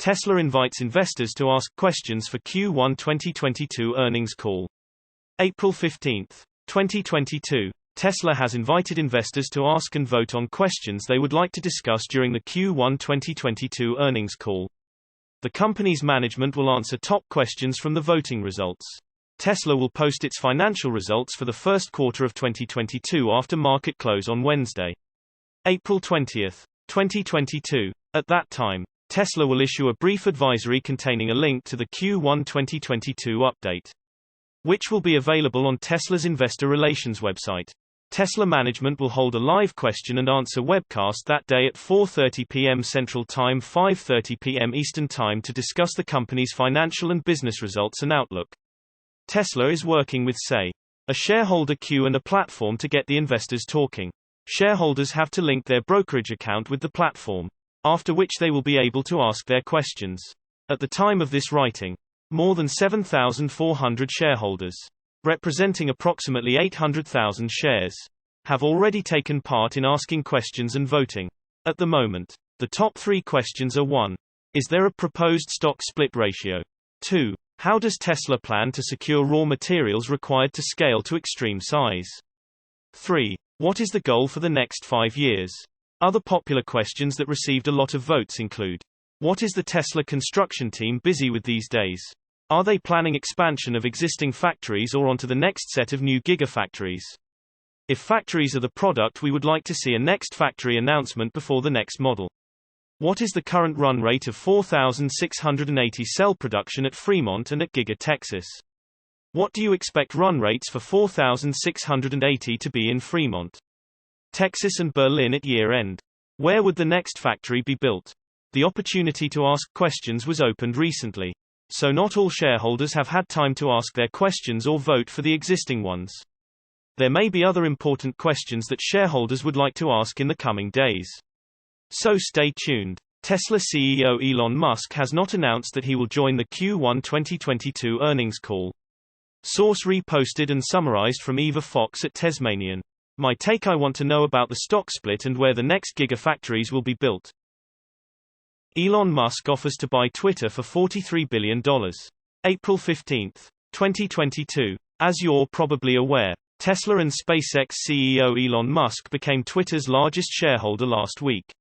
Tesla invites investors to ask questions for Q1 2022 earnings call. April 15, 2022. Tesla has invited investors to ask and vote on questions they would like to discuss during the Q1 2022 earnings call. The company's management will answer top questions from the voting results. Tesla will post its financial results for the first quarter of 2022 after market close on Wednesday, April 20, 2022. At that time, Tesla will issue a brief advisory containing a link to the Q1 2022 update, which will be available on Tesla's investor relations website. Tesla management will hold a live question and answer webcast that day at 4:30 p.m. Central Time, 5:30 p.m. Eastern Time to discuss the company's financial and business results and outlook. Tesla is working with Say, a shareholder queue and a platform to get the investors talking. Shareholders have to link their brokerage account with the platform, after which they will be able to ask their questions. At the time of this writing, more than 7,400 shareholders, representing approximately 800,000 shares, have already taken part in asking questions and voting. At the moment, the top 3 questions are: 1. Is there a proposed stock split ratio? 2. How does Tesla plan to secure raw materials required to scale to extreme size? 3. What is the goal for the next 5 years? Other popular questions that received a lot of votes include: what is the Tesla construction team busy with these days? Are they planning expansion of existing factories or onto the next set of new gigafactories? If factories are the product, we would like to see a next factory announcement before the next model. What is the current run rate of 4,680 cell production at Fremont and at Giga Texas? What do you expect run rates for 4,680 to be in Fremont, Texas and Berlin at year-end? Where would the next factory be built? The opportunity to ask questions was opened recently, so not all shareholders have had time to ask their questions or vote for the existing ones. There may be other important questions that shareholders would like to ask in the coming days, so stay tuned. Tesla CEO Elon Musk has not announced that he will join the Q1 2022 earnings call. Source reposted and summarized from Eva Fox at Tesmanian. My take: I want to know about the stock split and where the next gigafactories will be built. Elon Musk offers to buy Twitter for $43 billion. April 15, 2022. As you're probably aware, Tesla and SpaceX CEO Elon Musk became Twitter's largest shareholder last week.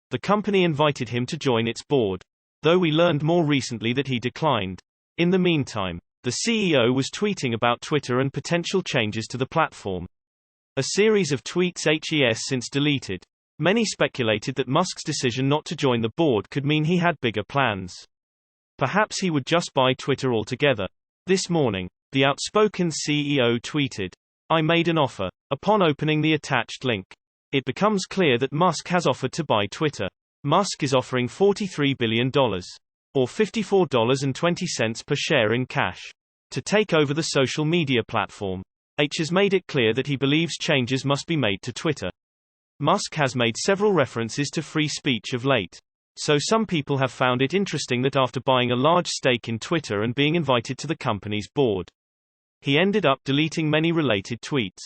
The company invited him to join its board, though we learned more recently that he declined. In the meantime, the CEO was tweeting about Twitter and potential changes to the platform. A series of tweets has since deleted. Many speculated that Musk's decision not to join the board could mean he had bigger plans. Perhaps he would just buy Twitter altogether. This morning, the outspoken CEO tweeted, "I made an offer." Upon opening the attached link, it becomes clear that Musk has offered to buy Twitter. Musk is offering $43 billion, or $54.20 per share in cash, to take over the social media platform. Has made it clear that he believes changes must be made to Twitter. Musk has made several references to free speech of late, so some people have found it interesting that after buying a large stake in Twitter and being invited to the company's board, he ended up deleting many related tweets.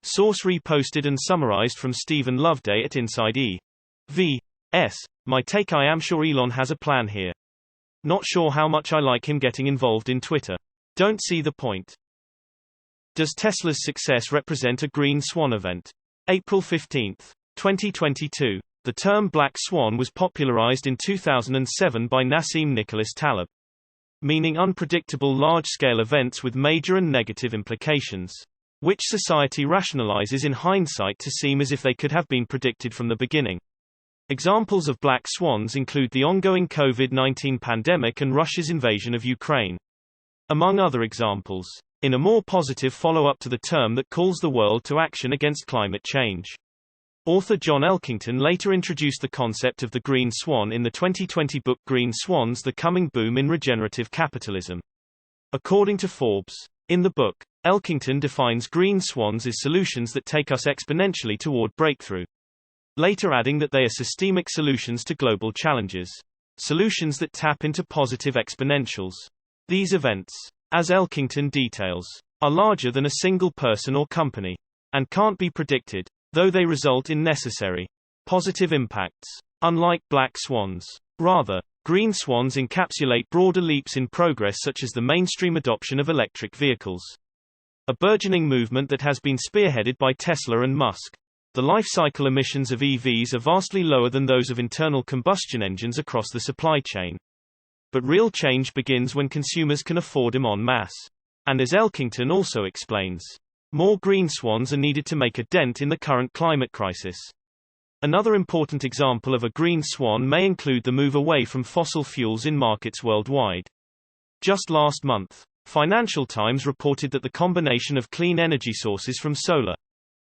Source reposted and summarized from Stephen Loveday at Inside EVS. My take: I am sure Elon has a plan here. Not sure how much I like him getting involved in Twitter. Don't see the point. Does Tesla's success represent a green swan event? April 15, 2022. The term black swan was popularized in 2007 by Nassim Nicholas Taleb, meaning unpredictable large-scale events with major and negative implications, which society rationalizes in hindsight to seem as if they could have been predicted from the beginning. Examples of black swans include the ongoing COVID-19 pandemic and Russia's invasion of Ukraine, among other examples. In a more positive follow-up to the term that calls the world to action against climate change, author John Elkington later introduced the concept of the green swan in the 2020 book Green Swans: The Coming Boom in Regenerative Capitalism. According to Forbes, in the book, Elkington defines green swans as solutions that take us exponentially toward breakthrough, later adding that they are systemic solutions to global challenges, solutions that tap into positive exponentials. These events, as Elkington details, are larger than a single person or company, and can't be predicted, though they result in necessary, positive impacts. Unlike black swans, rather, Green swans encapsulate broader leaps in progress such as the mainstream adoption of electric vehicles. A burgeoning movement that has been spearheaded by Tesla and Musk. The life cycle emissions of EVs are vastly lower than those of internal combustion engines across the supply chain. But real change begins when consumers can afford them en masse. And as Elkington also explains, more green swans are needed to make a dent in the current climate crisis. Another important example of a green swan may include the move away from fossil fuels in markets worldwide. Just last month, Financial Times reported that the combination of clean energy sources from solar,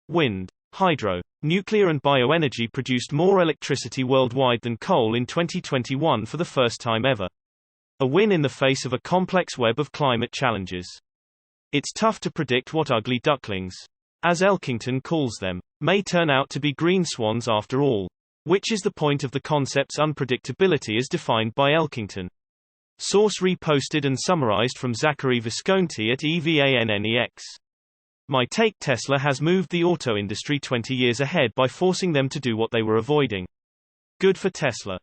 wind, hydro, nuclear and bioenergy produced more electricity worldwide than coal in 2021 for the first time ever. A win in the face of a complex web of climate challenges. It's tough to predict what ugly ducklings, as Elkington calls them, may turn out to be green swans after all. Which is the point of the concept's unpredictability as defined by Elkington. Source reposted and summarized from Zachary Visconti at EVANNEX. My take: Tesla has moved the auto industry 20 years ahead by forcing them to do what they were avoiding. Good for Tesla.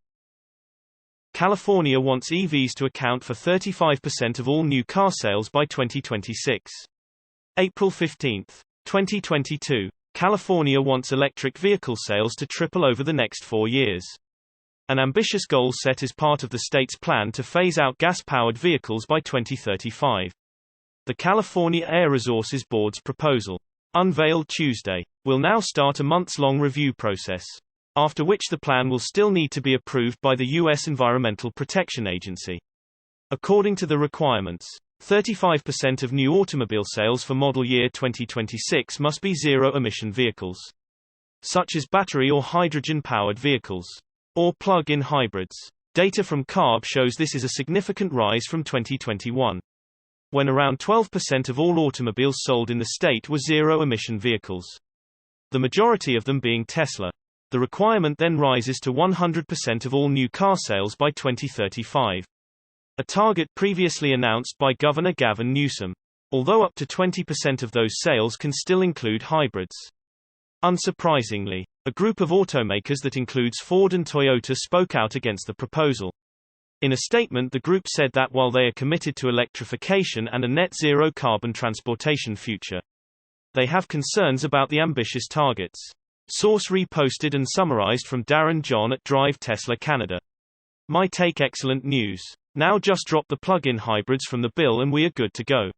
California wants EVs to account for 35% of all new car sales by 2026. April 15, 2022. California wants electric vehicle sales to triple over the next 4 years. An ambitious goal set as part of the state's plan to phase out gas-powered vehicles by 2035. The California Air Resources Board's proposal, unveiled Tuesday, will now start a months-long review process, after which the plan will still need to be approved by the U.S. Environmental Protection Agency. According to the requirements, 35% of new automobile sales for model year 2026 must be zero-emission vehicles, such as battery or hydrogen-powered vehicles, or plug-in hybrids. Data from CARB shows this is a significant rise from 2021, when around 12% of all automobiles sold in the state were zero-emission vehicles, the majority of them being Tesla. The requirement then rises to 100% of all new car sales by 2035. A target previously announced by Governor Gavin Newsom, although up to 20% of those sales can still include hybrids. Unsurprisingly, a group of automakers that includes Ford and Toyota spoke out against the proposal. In a statement, the group said that while they are committed to electrification and a net-zero carbon transportation future, they have concerns about the ambitious targets. Source reposted and summarized from Darren John at Drive Tesla Canada. My take: excellent news. Now just drop the plug-in hybrids from the bill and we are good to go.